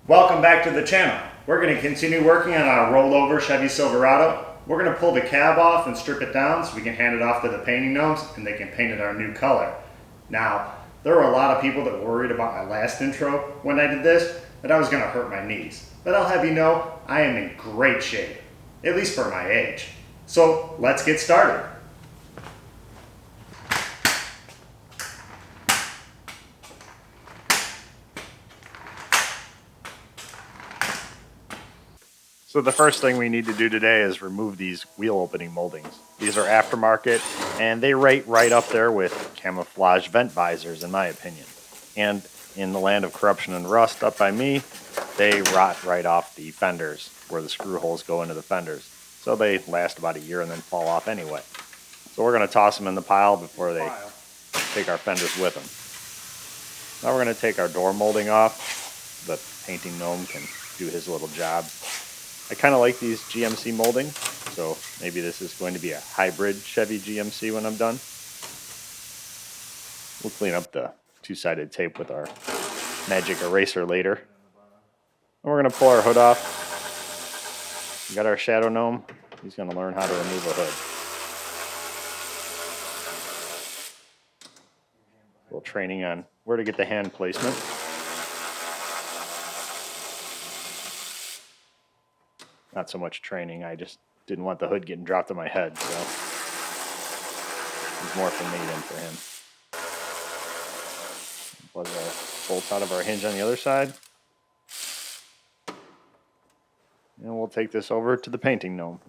Welcome back to the channel. We're going to continue working on our rollover Chevy Silverado. We're going to pull the cab off and strip it down so we can hand it off to the painting gnomes and they can paint it our new color. Now, there were a lot of people that were worried about my last intro when I did this, that I was going to hurt my knees. But I'll have you know, I am in great shape, at least for my age. So let's get started. So the first thing we need to do today is remove these wheel opening moldings. These are aftermarket and they rate right up there with camouflage vent visors in my opinion. And in the land of corruption and rust up by me, they rot right off the fenders where the screw holes go into the fenders. So they last about a year and then fall off anyway. So we're going to toss them in the pile before they take our fenders with them. Now we're going to take our door molding off. The painting gnome can do his little job. I kind of like these GMC moldings, so maybe this is going to be a hybrid Chevy GMC when I'm done. We'll clean up the two-sided tape with our magic eraser later. And we're going to pull our hood off. We got our shadow gnome. He's going to learn how to remove a hood. A little training on where to get the hand placement. Not so much training, I just didn't want the hood getting dropped on my head, so it was more for me than for him. Plug our bolts out of our hinge on the other side. And we'll take this over to the painting gnome.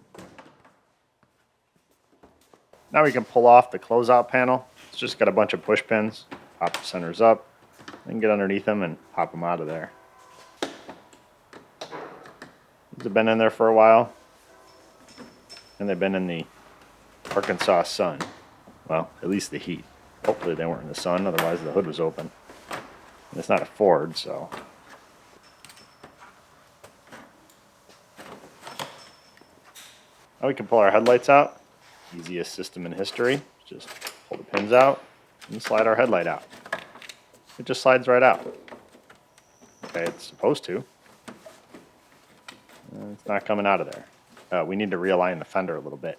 Now we can pull off the closeout panel. It's just got a bunch of push pins. Pop the centers up, then get underneath them and pop them out of there. They've been in there for a while, and they've been in the Arkansas sun. Well, at least the heat. Hopefully they weren't in the sun, otherwise the hood was open. And it's not a Ford, so. Now we can pull our headlights out. Easiest system in history. Just pull the pins out and slide our headlight out. It just slides right out. Okay, it's supposed to. It's not coming out of there. We need to realign the fender a little bit.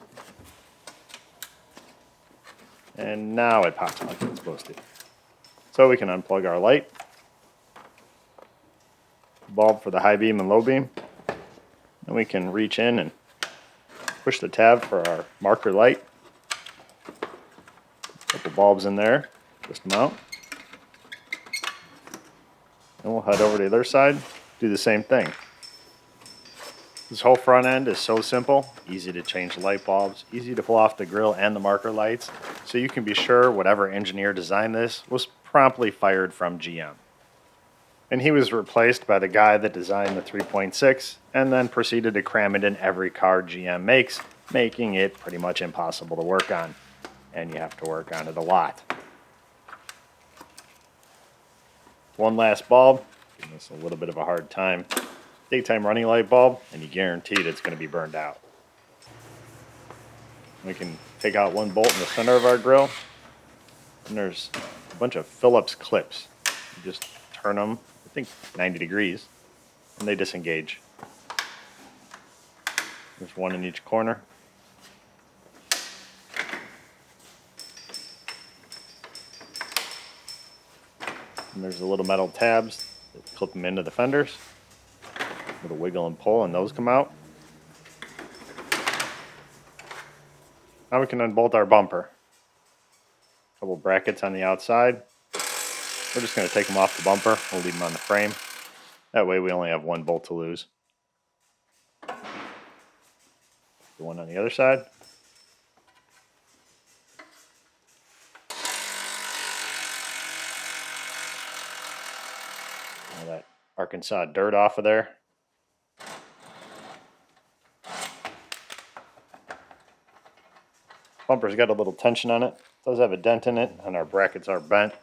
And now it pops out like it's supposed to. So we can unplug our light. Bulb for the high beam and low beam. And we can reach in and push the tab for our marker light. Couple bulbs in there. Twist them out. And we'll head over to the other side. Do the same thing. This whole front end is so simple, easy to change the light bulbs, easy to pull off the grill and the marker lights, so you can be sure whatever engineer designed this was promptly fired from GM. And he was replaced by the guy that designed the 3.6 and then proceeded to cram it in every car GM makes, making it pretty much impossible to work on. And you have to work on it a lot. One last bulb, giving us a little bit of a hard time. Daytime running light bulb, and you guaranteed it's going to be burned out. We can take out one bolt in the center of our grill, and there's a bunch of Phillips clips. You just turn them, I think 90 degrees, and they disengage. There's one in each corner. And there's the little metal tabs that clip them into the fenders. With a wiggle and pull, and those come out. Now we can unbolt our bumper. A couple brackets on the outside. We're just going to take them off the bumper. We'll leave them on the frame. That way we only have one bolt to lose. The one on the other side. All that Arkansas dirt off of there. Bumper's got a little tension on it. It does have a dent in it, and our brackets are bent.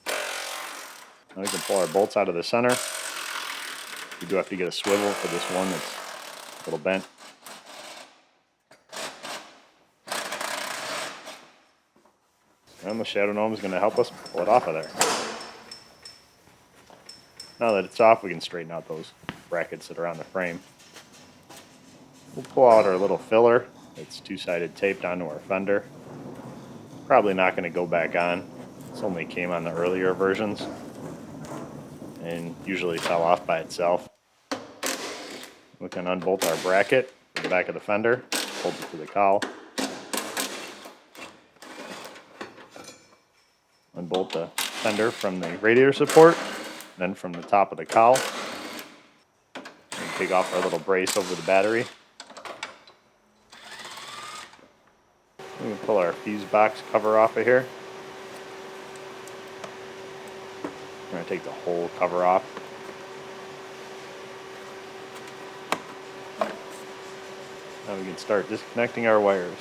Now we can pull our bolts out of the center. We do have to get a swivel for this one that's a little bent. And the shadow gnome is going to help us pull it off of there. Now that it's off, we can straighten out those brackets that are on the frame. We'll pull out our little filler. It's two-sided taped onto our fender. Probably not going to go back on. This only came on the earlier versions and usually fell off by itself. We can unbolt our bracket from the back of the fender, hold it to the cowl. Unbolt the fender from the radiator support, then from the top of the cowl. And take off our little brace over the battery. We can pull our fuse box cover off of here. I'm going to take the whole cover off. Now we can start disconnecting our wires.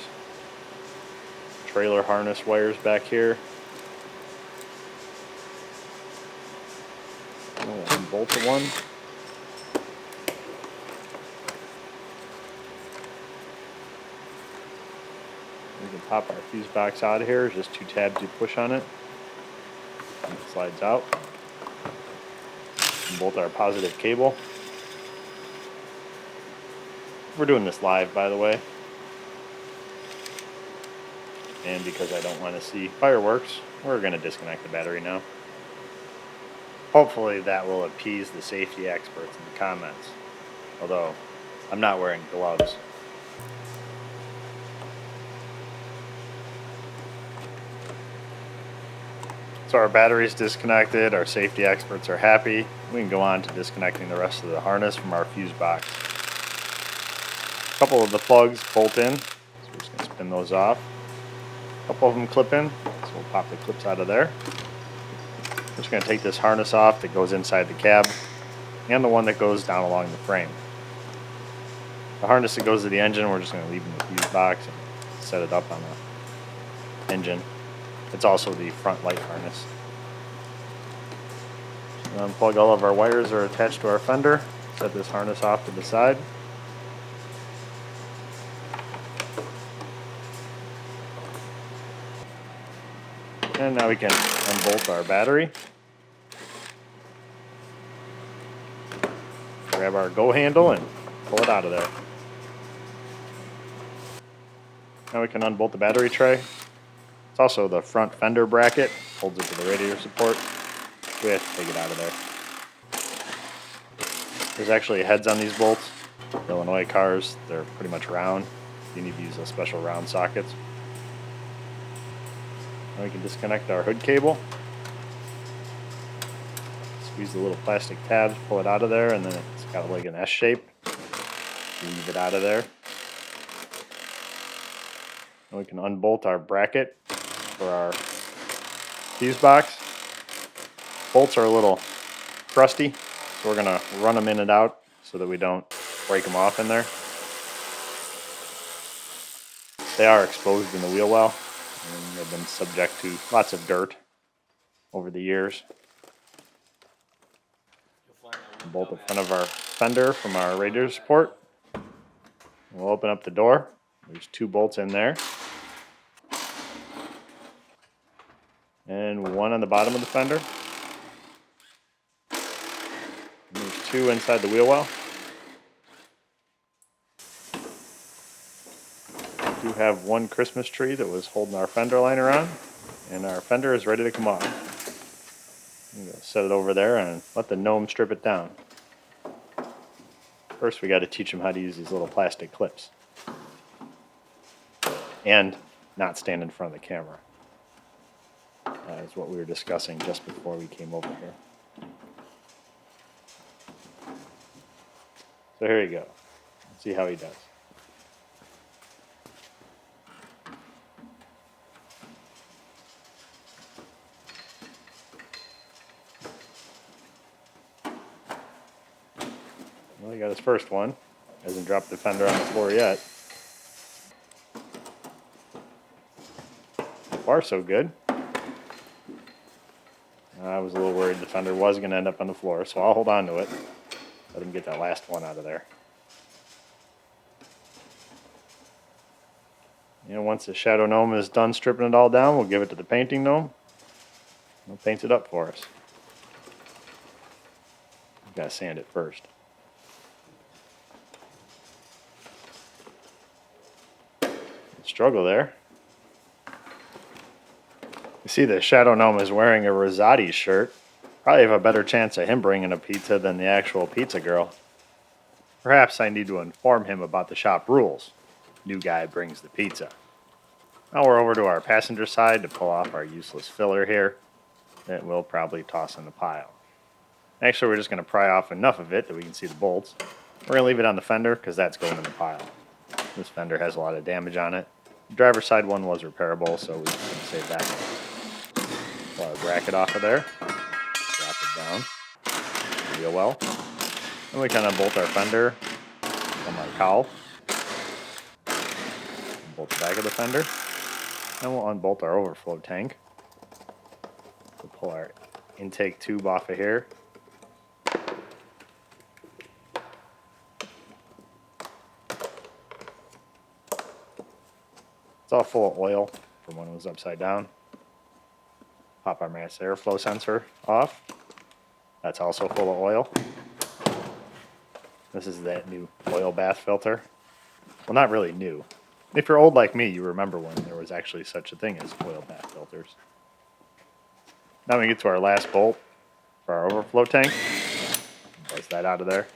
Trailer harness wires back here. We'll unbolt the one. We can pop our fuse box out of here. There's just 2 tabs you push on it. And it slides out. Bolt our positive cable. We're doing this live, by the way. And because I don't want to see fireworks, we're going to disconnect the battery now. Hopefully that will appease the safety experts in the comments. Although, I'm not wearing gloves. So our battery's disconnected, our safety experts are happy. We can go on to disconnecting the rest of the harness from our fuse box. A couple of the plugs bolt in, so we're just going to spin those off. A couple of them clip in, so we'll pop the clips out of there. We're just going to take this harness off that goes inside the cab, and the one that goes down along the frame. The harness that goes to the engine, we're just going to leave in the fuse box and set it up on the engine. It's also the front light harness. Unplug all of our wires that are attached to our fender. Set this harness off to the side. And now we can unbolt our battery. Grab our go handle and pull it out of there. Now we can unbolt the battery tray. It's also the front fender bracket, holds it to the radiator support. We have to take it out of there. There's actually heads on these bolts. Illinois cars, they're pretty much round. You need to use those special round sockets. Now we can disconnect our hood cable. Squeeze the little plastic tabs, pull it out of there, and then it's got like an S shape. Leave it out of there. Now we can unbolt our bracket for our fuse box. Bolts are a little crusty, so we're going to run them in and out so that we don't break them off in there. They are exposed in the wheel well, and they've been subject to lots of dirt over the years. Bolt the front of our fender from our radiator support. We'll open up the door. There's 2 bolts in there. And 1 on the bottom of the fender. And there's 2 inside the wheel well. We do have 1 Christmas tree that was holding our fender liner on, and our fender is ready to come off. I'm going to set it over there and let the gnome strip it down. First we got to teach him how to use these little plastic clips. And not stand in front of the camera. Is what we were discussing just before we came over here. So here you go. Let's see how he does. Well, he got his first one. Hasn't dropped the fender on the floor yet. So far, so good. I was a little worried the fender was going to end up on the floor, so I'll hold on to it. Let him get that last one out of there. And once the shadow gnome is done stripping it all down, we'll give it to the painting gnome. He'll paint it up for us. We've got to sand it first. struggle there. You see the Shadow Gnome is wearing a Rosati shirt. Probably have a better chance of him bringing a pizza than the actual pizza girl. Perhaps I need to inform him about the shop rules. New guy brings the pizza. Now we're over to our passenger side to pull off our useless filler here that we'll probably toss in the pile. Actually, we're just going to pry off enough of it that we can see the bolts. We're going to leave it on the fender because that's going in the pile. This fender has a lot of damage on it. The driver's side one was repairable, so we're just going to save that one. Pull our bracket off of there. Drop it down real well. Then we kind of bolt our fender from our cowl. Bolt the back of the fender. Then we'll unbolt our overflow tank. We'll pull our intake tube off of here. It's all full of oil from when it was upside down. Pop our mass airflow sensor off. That's also full of oil. This is that new oil bath filter. Well, not really new. If you're old like me, you remember when there was actually such a thing as oil bath filters. Now we get to our last bolt for our overflow tank. Place that out of there.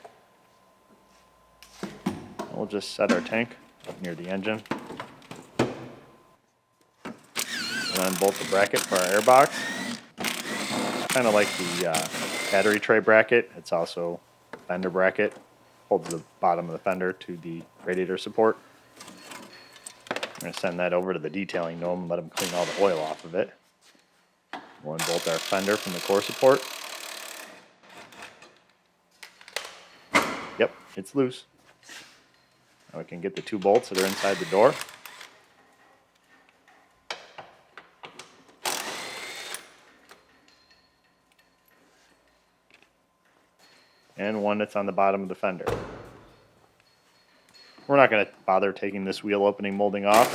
We'll just set our tank up near the engine. And unbolt the bracket for our air box. It's kind of like the battery tray bracket. It's also a fender bracket. Holds the bottom of the fender to the radiator support. I'm going to send that over to the detailing gnome and let him clean all the oil off of it. We'll unbolt our fender from the core support. Yep, it's loose. Now we can get the two bolts that are inside the door. And one that's on the bottom of the fender. We're not going to bother taking this wheel opening molding off.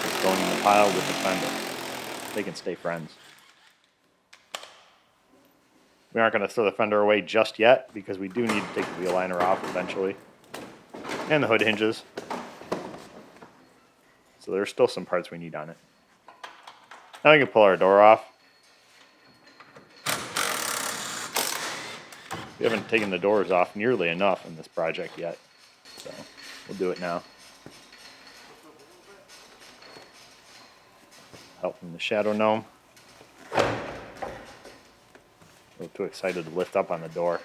It's going in the pile with the fender. They can stay friends. We aren't going to throw the fender away just yet because we do need to take the wheel liner off eventually. And the hood hinges. So there's still some parts we need on it. Now we can pull our door off. We haven't taken the doors off nearly enough in this project yet, so we'll do it now. Help from the Shadow Gnome. A little too excited to lift up on the door.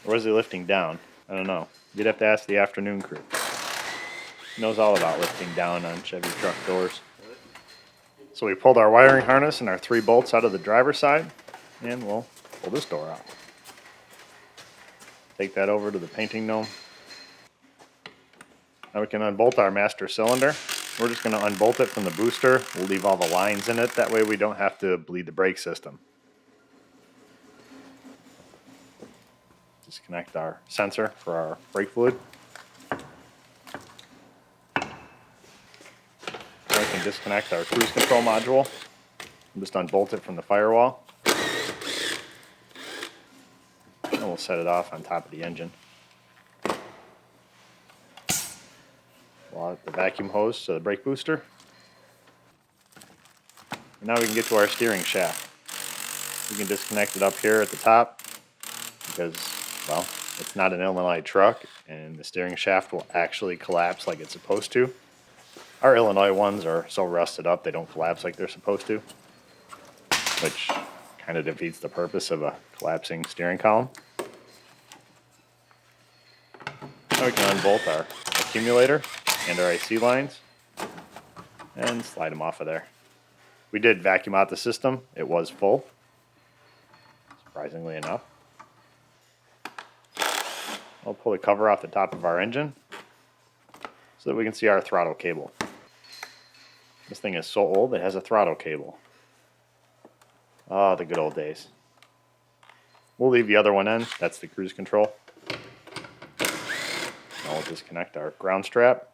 Or was he lifting down? I don't know. You'd have to ask the afternoon crew. He knows all about lifting down on Chevy truck doors. So we pulled our wiring harness and our 3 bolts out of the driver's side, and we'll pull this door out. Take that over to the painting gnome. Now we can unbolt our master cylinder. We're just going to unbolt it from the booster. We'll leave all the lines in it. That way we don't have to bleed the brake system. Disconnect our sensor for our brake fluid. Now we can disconnect our cruise control module. Just unbolt it from the firewall. And we'll set it off on top of the engine. We'll add the vacuum hose to the brake booster. And now we can get to our steering shaft. We can disconnect it up here at the top because, well, it's not an Illinois truck and the steering shaft will actually collapse like it's supposed to. Our Illinois ones are so rusted up they don't collapse like they're supposed to, which kind of defeats the purpose of a collapsing steering column. Now we can unbolt our accumulator and our AC lines and slide them off of there. We did vacuum out the system. It was full, surprisingly enough. I'll pull the cover off the top of our engine so that we can see our throttle cable. This thing is so old it has a throttle cable. Ah, the good old days. We'll leave the other one in. That's the cruise control. Now we'll disconnect our ground strap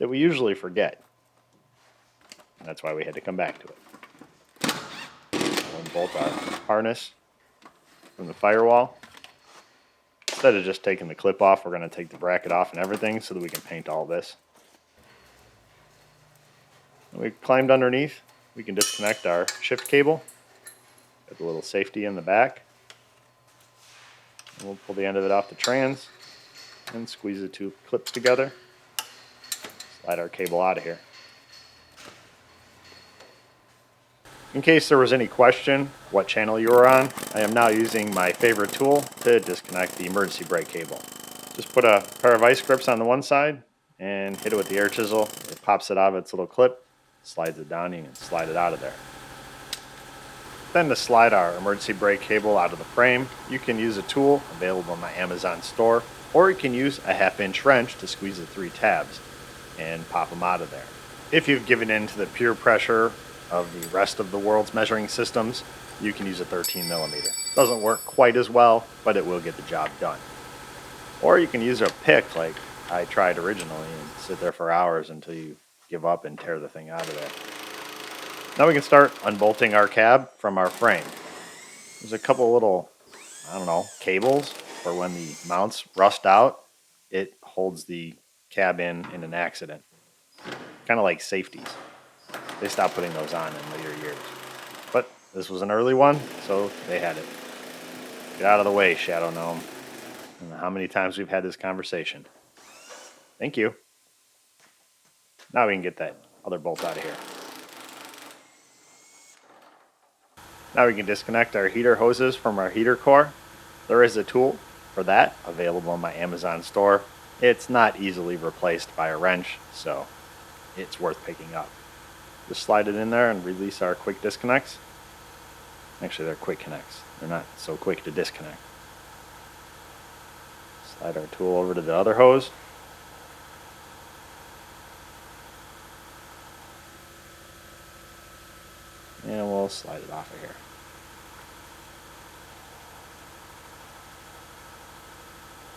that we usually forget. And that's why we had to come back to it. We'll unbolt our harness from the firewall. Instead of just taking the clip off, we're going to take the bracket off and everything so that we can paint all this. We climbed underneath. We can disconnect our shift cable. Got the little safety in the back. And we'll pull the end of it off the trans and squeeze the two clips together. Slide our cable out of here. In case there was any question what channel you were on, I am now using my favorite tool to disconnect the emergency brake cable. Just put a pair of vice grips on the one side and hit it with the air chisel. It pops it out of its little clip, slides it down, and you can slide it out of there. Then to slide our emergency brake cable out of the frame, you can use a tool available in my Amazon store, or you can use a 1/2-inch wrench to squeeze the 3 tabs and pop them out of there. If you've given in to the peer pressure of the rest of the world's measuring systems, you can use a 13mm. Doesn't work quite as well, but it will get the job done. Or you can use a pick like I tried originally and sit there for hours until you give up and tear the thing out of there. Now we can start unbolting our cab from our frame. There's a couple little, cables for when the mounts rust out. It holds the cab in an accident. Kind of like safeties. They stopped putting those on in later years. But this was an early one, so they had it. Get out of the way, Shadow Gnome. I don't know how many times we've had this conversation. Thank you. Now we can get that other bolt out of here. Now we can disconnect our heater hoses from our heater core. There is a tool for that available in my Amazon store. It's not easily replaced by a wrench, so it's worth picking up. Just slide it in there and release our quick disconnects. Actually, they're quick connects. They're not so quick to disconnect. Slide our tool over to the other hose. And we'll slide it off of here.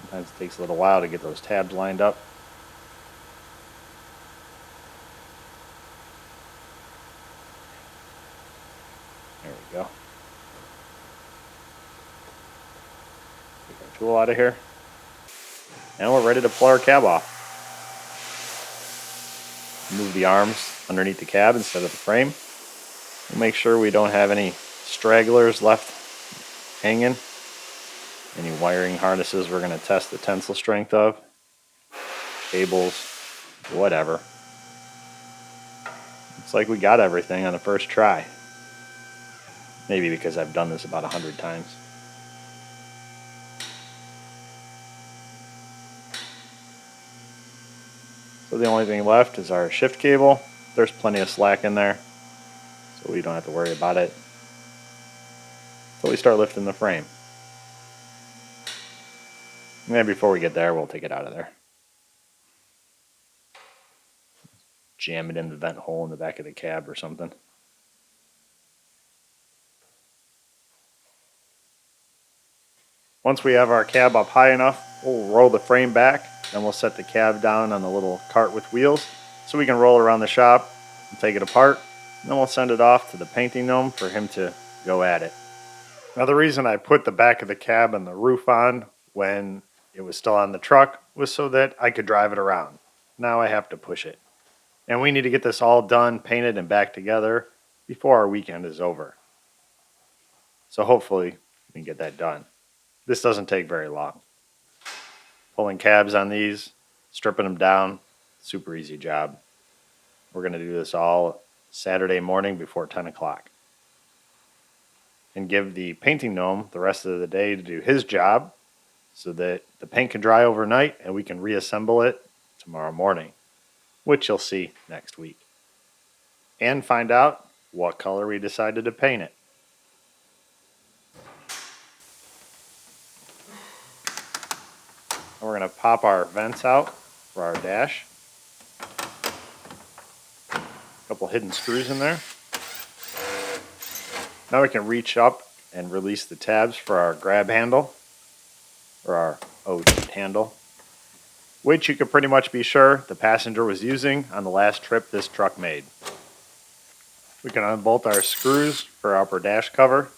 Sometimes it takes a little while to get those tabs lined up. There we go. Take our tool out of here. And we're ready to pull our cab off. Move the arms underneath the cab instead of the frame. We'll make sure we don't have any stragglers left hanging. Any wiring harnesses we're going to test the tensile strength of. Cables, whatever. Looks like we got everything on the first try. Maybe because I've done this about 100 times. So the only thing left is our shift cable. There's plenty of slack in there, so we don't have to worry about it until we start lifting the frame. And then before we get there, we'll take it out of there. Jam it in the vent hole in the back of the cab or something. Once we have our cab up high enough, we'll roll the frame back, then we'll set the cab down on the little cart with wheels so we can roll around the shop and take it apart. And then we'll send it off to the painting gnome for him to go at it. Now the reason I put the back of the cab and the roof on when it was still on the truck was so that I could drive it around. Now I have to push it. And we need to get this all done, painted, and back together before our weekend is over. So hopefully we can get that done. This doesn't take very long. Pulling cabs on these, stripping them down, super easy job. We're going to do this all Saturday morning before 10 o'clock. And give the painting gnome the rest of the day to do his job so that the paint can dry overnight and we can reassemble it tomorrow morning, which you'll see next week. And find out what color we decided to paint it. And we're going to pop our vents out for our dash. A couple hidden screws in there. Now we can reach up and release the tabs for our grab handle, or our handle, which you can pretty much be sure the passenger was using on the last trip this truck made. We can unbolt our screws for our upper dash cover.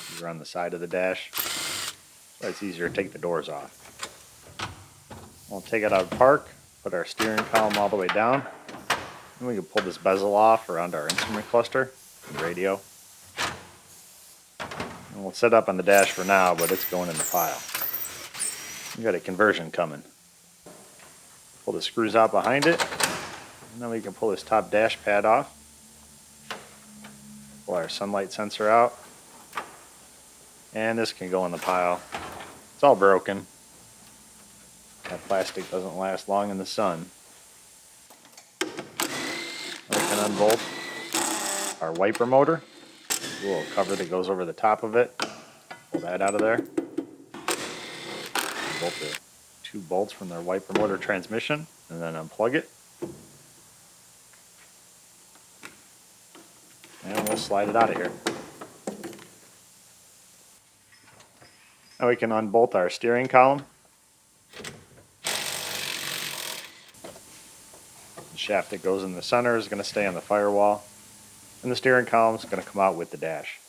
These are on the side of the dash, so it's easier to take the doors off. We'll take it out of park, put our steering column all the way down, And we can pull this bezel off around our instrument cluster and radio. And we'll set up on the dash for now, but it's going in the pile. We got a conversion coming. Pull the screws out behind it, and then we can pull this top dash pad off. Pull our sunlight sensor out, and this can go in the pile. It's all broken. That plastic doesn't last long in the sun. We can unbolt our wiper motor. A little cover that goes over the top of it. Pull that out of there. Bolt the 2 bolts from their wiper motor transmission, and then unplug it. And we'll slide it out of here. Now we can unbolt our steering column. The shaft that goes in the center is going to stay on the firewall, and the steering column is going to come out with the dash.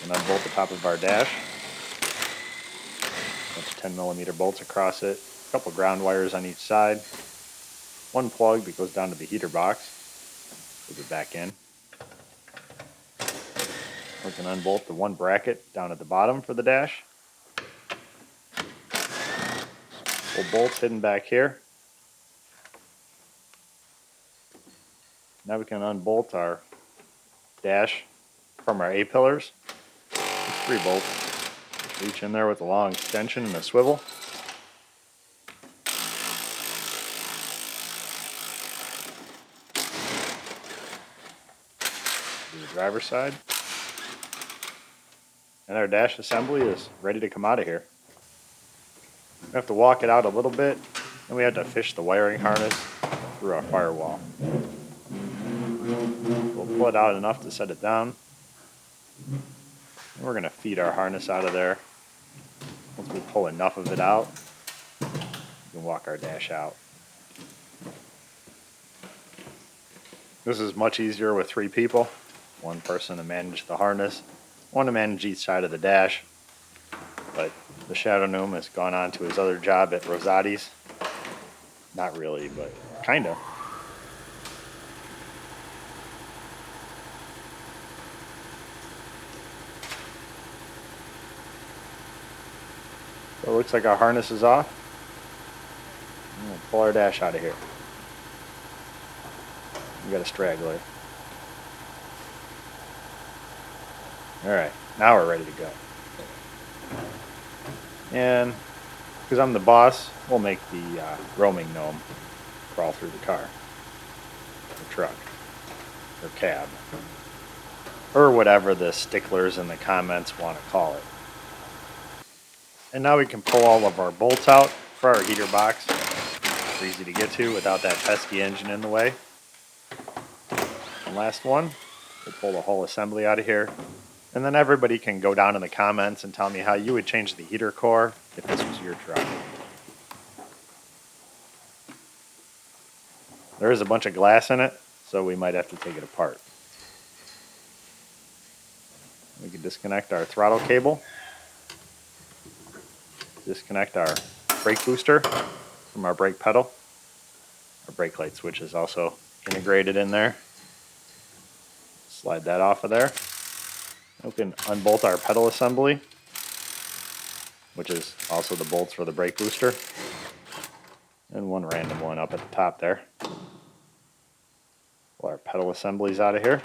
And unbolt the top of our dash. Bunch of 10mm bolts across it, a couple ground wires on each side, 1 plug that goes down to the heater box. Put it back in. We can unbolt the 1 bracket down at the bottom for the dash. Bolts hidden back here. Now we can unbolt our dash from our A-pillars. 3 bolts. Reach in there with a long extension and a swivel. To the driver's side. And our dash assembly is ready to come out of here. We have to walk it out a little bit, and we have to fish the wiring harness through our firewall. We'll pull it out enough to set it down. And we're going to feed our harness out of there. Once we pull enough of it out, we can walk our dash out. This is much easier with 3 people. 1 person to manage the harness, 1 to manage each side of the dash. But the Shadow Gnome has gone on to his other job at Rosati's. Not really, but kinda. So it looks like our harness is off. I'm going to pull our dash out of here. We got a straggler. Alright, now we're ready to go. And because I'm the boss, we'll make the roaming gnome crawl through the car, or truck, or cab, or whatever the sticklers in the comments want to call it. And now we can pull all of our bolts out for our heater box. It's easy to get to without that pesky engine in the way. And last one, we'll pull the whole assembly out of here. And then everybody can go down in the comments and tell me how you would change the heater core if this was your truck. There is a bunch of glass in it, so we might have to take it apart. We can disconnect our throttle cable. Disconnect our brake booster from our brake pedal. Our brake light switch is also integrated in there. Slide that off of there. We can unbolt our pedal assembly, which is also the bolts for the brake booster. And 1 random one up at the top there. Pull our pedal assemblies out of here.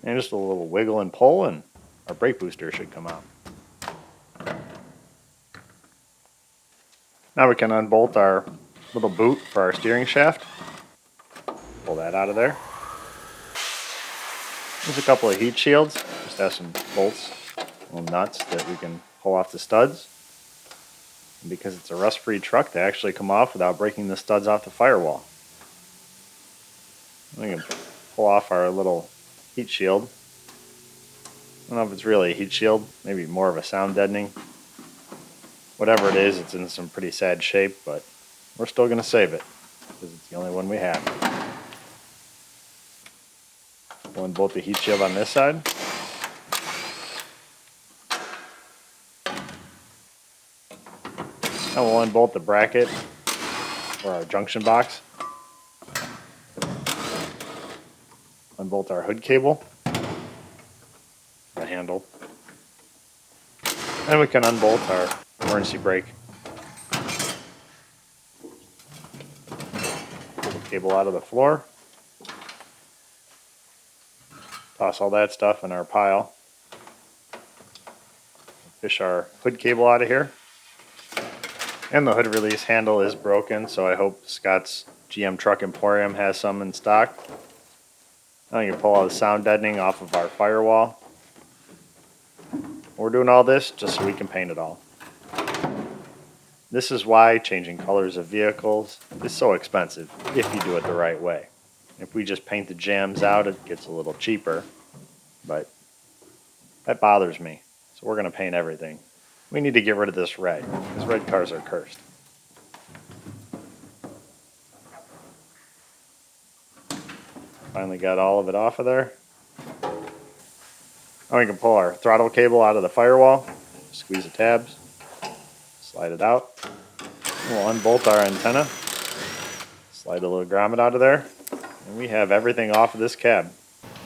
And just a little wiggle and pull, and our brake booster should come out. Now we can unbolt our little boot for our steering shaft. Pull that out of there. There's a couple of heat shields. Just have some bolts, little nuts that we can pull off the studs. And because it's a rust-free truck, they actually come off without breaking the studs off the firewall. We can pull off our little heat shield. I don't know if it's really a heat shield, maybe more of a sound deadening. Whatever it is, it's in some pretty sad shape, but we're still going to save it because it's the only one we have. We'll unbolt the heat shield on this side. Now we'll unbolt the bracket for our junction box. Unbolt our hood cable, the handle, and we can unbolt our emergency brake. Pull the cable out of the floor. Toss all that stuff in our pile. Fish our hood cable out of here. And the hood release handle is broken, so I hope Scott's GM Truck Emporium has some in stock. Now you can pull all the sound deadening off of our Firewall. We're doing all this just so we can paint it all. This is why changing colors of vehicles is so expensive if you do it the right way. If we just paint the jams out, it gets a little cheaper, but that bothers me. So we're going to paint everything. We need to get rid of this red, because red cars are cursed. Finally got all of it off of there. Now we can pull our throttle cable out of the Firewall, squeeze the tabs, slide it out. We'll unbolt our antenna, slide a little grommet out of there, and we have everything off of this cab.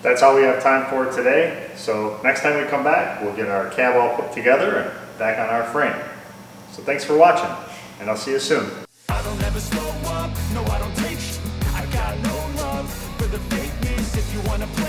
That's all we have time for today, so next time we come back, we'll get our cab all put together and back on our frame. So thanks for watching, and I'll see you soon. I don't ever slow up, no I don't take I got no love for the fakeness. If you wanna play